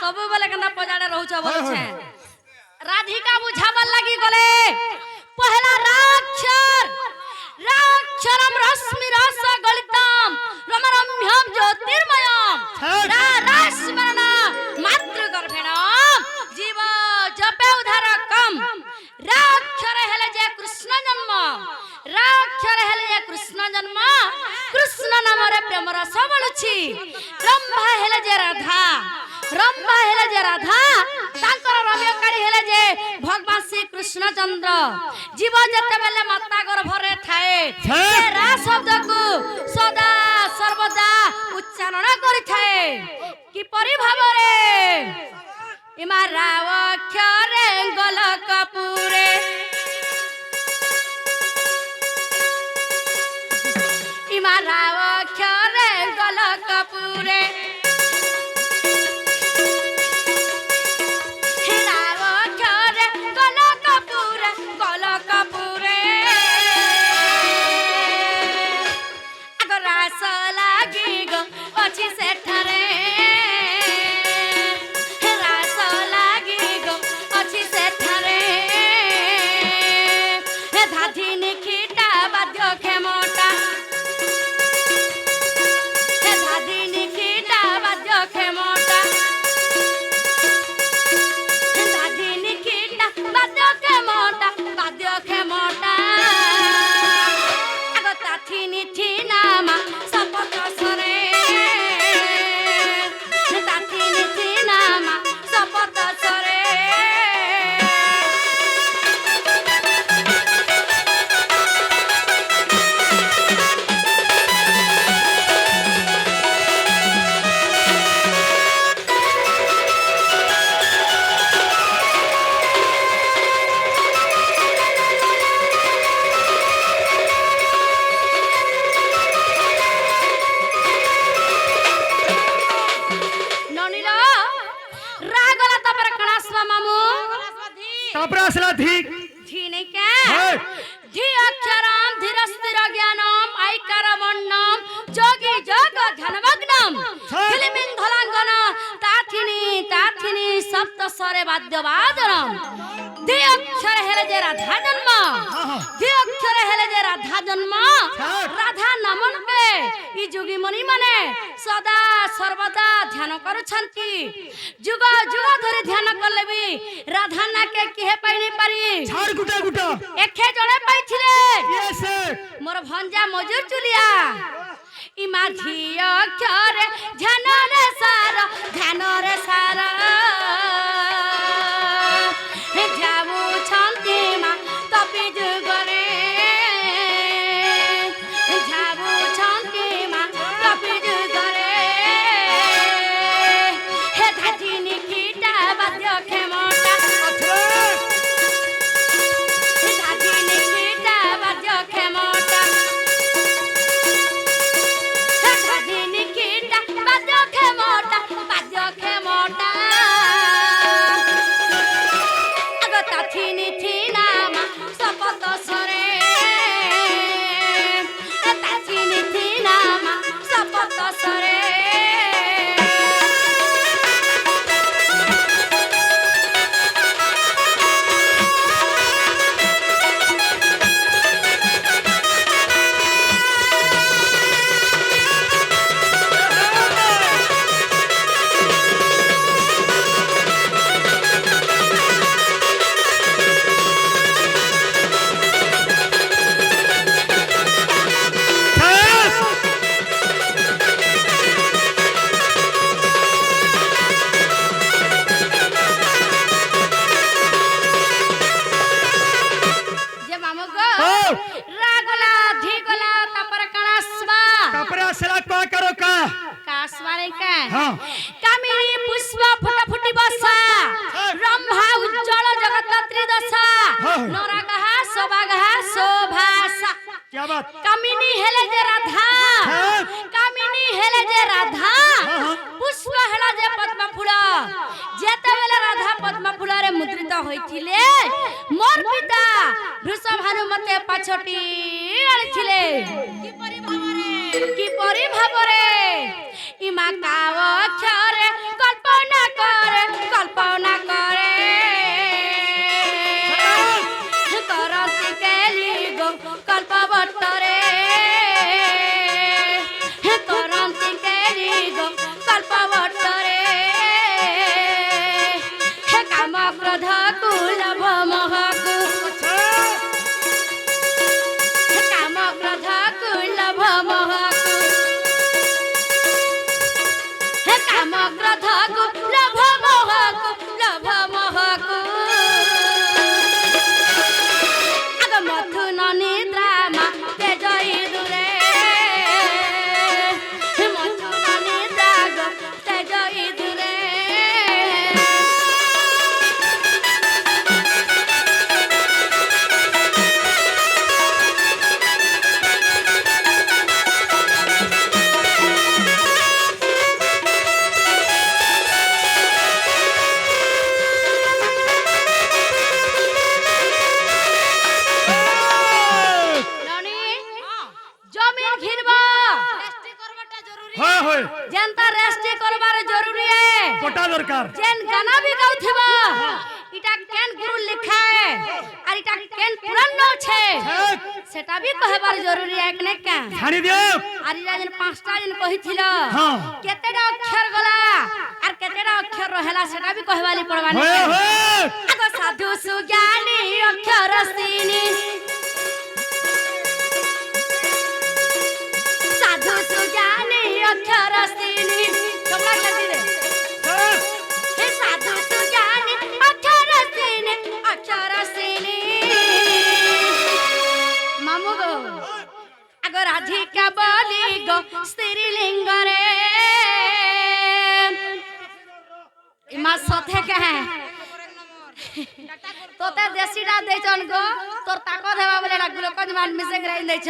सब बेले केना पजाड़े रहू छ बोले छे राधिका बुझाबल लगी गले पहला राक्षरम रश्मि रस गलितम रमरम्यम ज्योतिर्मयम रास्मरण मातृ गर्भेण जीव जपे उधारकम राक्षर हेले जे कृष्ण जन्म कृष्ण नाम रे प्रेम रस बलुछि रंभा हेले जे राधा तांकर रम्यकारी हेले जे भगवान श्री कृष्ण चंद्र जीव जते बेले माता गर्भ रे थाए से रा शब्द को सदा सर्वदा उच्चारण करि थाए कि परि भाव रे इमा राव अक्षरे गल कपूरे इमा राव अक्षरे गल कपूरे राधा नामन पे ई जोगी मणि माने सदा सर्वदा ध्यान करूछंती जुग जुग धरि ध्यान करले भी राधा ना के किहे पाइनी पारी छाड़ गुटा गुटा एखे जणे पाइथिले यस मोर भंजा मजूर चुलिया ई माझी अक्षर ध्यान रे सार जाऊ छंती मा तपि जुगरे कामिनी पुष्प फुट फुटी बसा रंभा उज्जवल जगत त्रिदशा नरगहा सबागहा शोभासा क्या बात कामिनी हेले जे राधा कामिनी हेले जे राधा पुष्प हेला जे पद्म फूल जेते बेले राधा पद्म फूल रे मुद्रित होइथिले मोर पिता वृषभानु मते पाछटी आनिथिले कि परि भाबरे इमा काव अक्षरे कल्पना कर ক্রোধকু লোভ মোহকু লোভ মোহকু আগ মথুন নিদ্রা মা তেজই দূরে মথুন নিদ্রা গো তেজই দূরে जनता रेस्टी करबार जरूरी है कोटा दरकार जेन गाना भी गाउथिबा इटा केन गुरु लिखा है और इटा केन पुराण न छे सेटा भी कहबार जरूरी है कने का छाड़ी दियो आरि राजन पांचटा दिन कहिथिलो हां केतेडा अक्षर गला और केतेडा अक्षर रहेला सेटा भी कहबाली पड़बानी आगो साधु सुज्ञानी अक्षर सीनी साधु सुज्ञानी अक्षर सीनी कमला लगी रे हे साधु सुज्ञानी अक्षर सीनी मामू गो अगर राधिका बोली गो स्त्रीलिंग रे इमा सथे कहे तो ते देसी डा देचन गो तोर ताकत हेबा बोले ना ग्लूकोज मान मिसे ग्राइन देछ